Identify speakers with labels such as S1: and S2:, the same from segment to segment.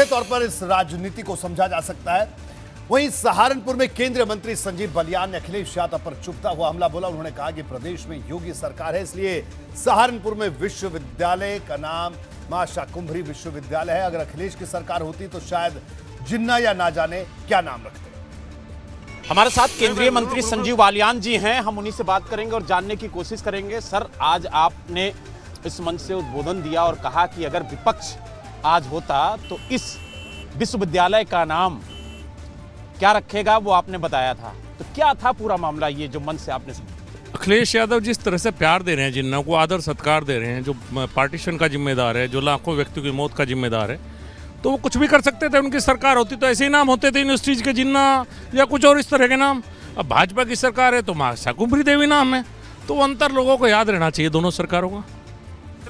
S1: तौर पर इस राजनीति को समझा जा सकता है। वहीं सहारनपुर में केंद्रीय मंत्री संजीव बालियान ने अखिलेश यादव पर चुभता हुआ हमला बोला। उन्होंने कहा कि प्रदेश में योगी सरकार है, इसलिए सहारनपुर में विश्वविद्यालय का नाम मां शाकुंभरी विश्वविद्यालय है। अगर अखिलेश की सरकार होती तो शायद जिन्ना या ना जाने क्या नाम रखते।
S2: हमारे साथ केंद्रीय मंत्री संजीव बालियान जी हैं, हम उन्हीं से बात करेंगे और जानने की कोशिश करेंगे। सर, आज आपने इस मंच से उद्बोधन दिया और कहा कि अगर विपक्ष आज होता तो इस विश्वविद्यालय का नाम क्या रखेगा वो आपने बताया था। तो क्या था पूरा मामला, ये जो मन से आपने सुना?
S3: अखिलेश यादव जिस तरह से प्यार दे रहे हैं, जिन्ना को आदर सत्कार दे रहे हैं, जो पार्टीशन का जिम्मेदार है, जो लाखों व्यक्तियों की मौत का जिम्मेदार है, तो वो कुछ भी कर सकते थे। उनकी सरकार होती तो ऐसे ही नाम होते थे यूनिवर्सिटीज के, जिन्ना या कुछ और इस तरह के नाम। अब भाजपा की सरकार है तो मां शाकुंभरी देवी नाम है, तो अंतर लोगों को याद रहना चाहिए दोनों सरकारों का।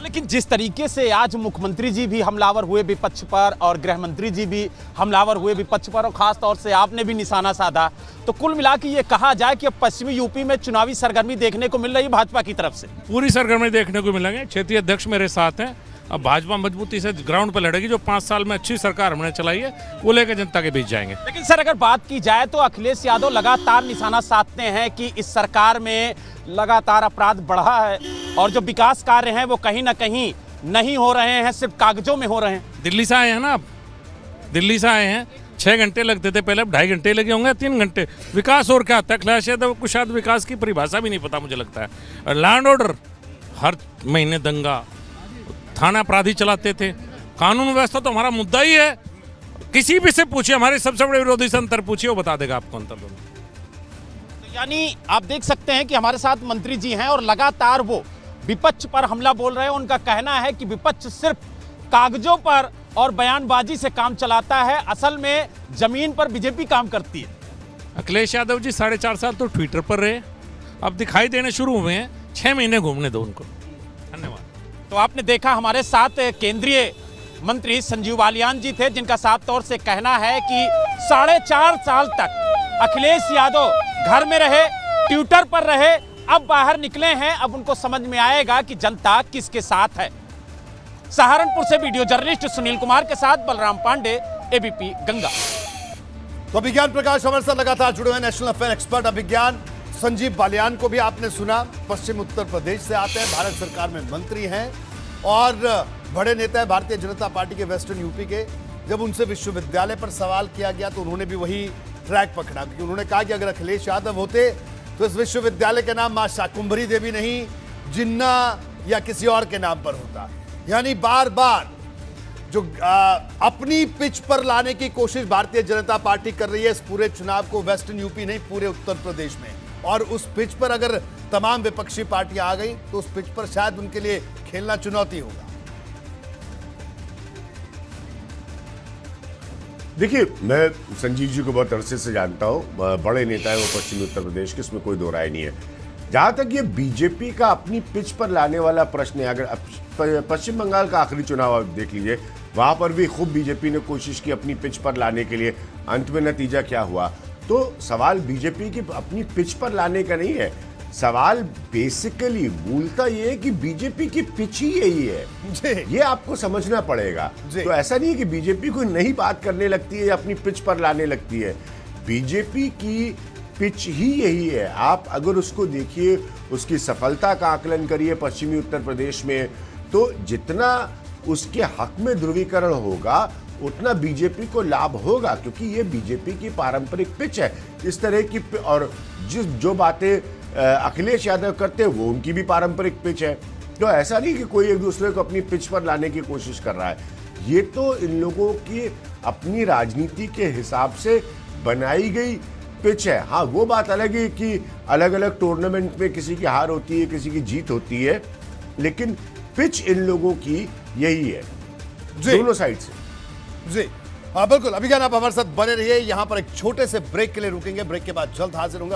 S2: लेकिन जिस तरीके से आज मुख्यमंत्री जी भी हमलावर हुए विपक्ष पर और गृह मंत्री जी भी हमलावर हुए विपक्ष पर और खास तौर से आपने भी निशाना साधा, तो कुल मिला के ये कहा जाए कि अब पश्चिमी यूपी में चुनावी सरगर्मी देखने को मिल रही है भाजपा की तरफ से।
S3: पूरी सरगर्मी देखने को मिलेंगे। क्षेत्रीय अध्यक्ष मेरे साथ हैं। अब भाजपा मजबूती से ग्राउंड पर लड़ेगी। जो 5 साल में अच्छी सरकार हमने चलाई है वो लेकर जनता के बीच जाएंगे।
S2: लेकिन सर, अगर बात की जाए तो अखिलेश यादव लगातार निशाना साधते हैं कि इस सरकार में लगातार अपराध बढ़ा है और जो विकास कार्य हैं वो कहीं ना कहीं नहीं हो रहे हैं, सिर्फ कागजों में हो रहे हैं।
S3: दिल्ली से आए हैं ना, आप दिल्ली से आए हैं। 6 घंटे लगते थे पहले, अब 2.5 घंटे लगे होंगे, 3 घंटे। विकास और क्या होता है? अखिलेश यादव को शायद विकास की परिभाषा भी नहीं पता, मुझे लगता है। और लैंड ऑर्डर, हर महीने दंगा, थाना अपराधी चलाते थे। कानून व्यवस्था तो हमारा मुद्दा ही है। किसी भी से पूछिए, हमारे सबसे बड़े विरोधी से अंतर पूछिए, वो बता देगा आपको अंतर दोनों।
S2: यानी आप देख सकते हैं कि हमारे साथ मंत्री जी हैं और लगातार वो विपक्ष पर हमला बोल रहे हैं। उनका कहना है कि विपक्ष सिर्फ कागजों पर और बयानबाजी से काम चलाता है, असल में जमीन पर बीजेपी काम करती है।
S3: अखिलेश यादव जी 4.5 साल तो ट्विटर पर रहे, अब दिखाई देने शुरू हुए हैं। 6 महीने घूमने दो उनको। धन्यवाद।
S2: तो आपने देखा हमारे साथ केंद्रीय मंत्री संजीव बालियान जी थे, जिनका साफ तौर से कहना है कि 4.5 साल तक अखिलेश यादव घर में रहे, ट्विटर पर रहे, अब बाहर निकले हैं। अब उनको समझ में आएगा कि जनता किसके साथ है। सहारनपुर से वीडियो जर्नलिस्ट सुनील कुमार के साथ बलराम पांडे, एबीपी गंगा।
S1: तो अभिज्ञान प्रकाश हमारे साथ लगातार जुड़े हुए नेशनल अफेयर एक्सपर्ट अभिज्ञान संजीव बालियान को भी आपने सुना। पश्चिम उत्तर प्रदेश से आते हैं, भारत सरकार में मंत्री हैं और बड़े नेता है भारतीय जनता पार्टी के वेस्टर्न यूपी के। जब उनसे विश्वविद्यालय पर सवाल किया गया तो उन्होंने भी वही ट्रैक पकड़ा, क्योंकि उन्होंने कहा कि अगर अखिलेश यादव होते तो इस विश्वविद्यालय का नाम मां शाकुंभरी देवी नहीं, जिन्ना या किसी और के नाम पर होता। यानी बार बार जो अपनी पिच पर लाने की कोशिश भारतीय जनता पार्टी कर रही है इस पूरे चुनाव को, वेस्टर्न यूपी नहीं पूरे उत्तर प्रदेश में। और उस पिच पर अगर तमाम विपक्षी पार्टियां आ गई तो उस पिच पर शायद उनके लिए खेलना चुनौती होगा।
S4: देखिए, मैं संजीव जी को बहुत अरसे से जानता हूँ, बड़े नेता है वो पश्चिमी उत्तर प्रदेश के, इसमें कोई दो राय नहीं है। जहाँ तक ये बीजेपी का अपनी पिच पर लाने वाला प्रश्न है, अगर पश्चिम बंगाल का आखिरी चुनाव आप देख लीजिए, वहाँ पर भी खूब बीजेपी ने कोशिश की अपनी पिच पर लाने के लिए। अंत में नतीजा क्या हुआ? तो सवाल बीजेपी की अपनी पिच पर लाने का नहीं है, सवाल बेसिकली मूलतः ये है कि बीजेपी की पिच ही यही है। ये आपको समझना पड़ेगा। तो ऐसा नहीं है कि बीजेपी कोई नई बात करने लगती है या अपनी पिच पर लाने लगती है। बीजेपी की पिच ही यही है। आप अगर उसको देखिए, उसकी सफलता का आकलन करिए पश्चिमी उत्तर प्रदेश में, तो जितना उसके हक में ध्रुवीकरण होगा उतना बीजेपी को लाभ होगा, क्योंकि ये बीजेपी की पारंपरिक पिच है। इस तरह की और जो बातें अखिलेश यादव करते हैं वो उनकी भी पारंपरिक पिच है। तो ऐसा नहीं कि कोई एक दूसरे को अपनी पिच पर लाने की कोशिश कर रहा है। ये तो इन लोगों की अपनी राजनीति के हिसाब से बनाई गई पिच है। हाँ, वो बात अलग है कि अलग अलग टूर्नामेंट में किसी की हार होती है, किसी की जीत होती है, लेकिन पिच इन लोगों की यही है दोनों साइड से।
S1: जी हाँ, बिल्कुल। अभिज्ञान आप हमारे साथ बने रहिए। यहां पर एक छोटे से ब्रेक के लिए रुकेंगे, ब्रेक के बाद जल्द हाजिर होंगे।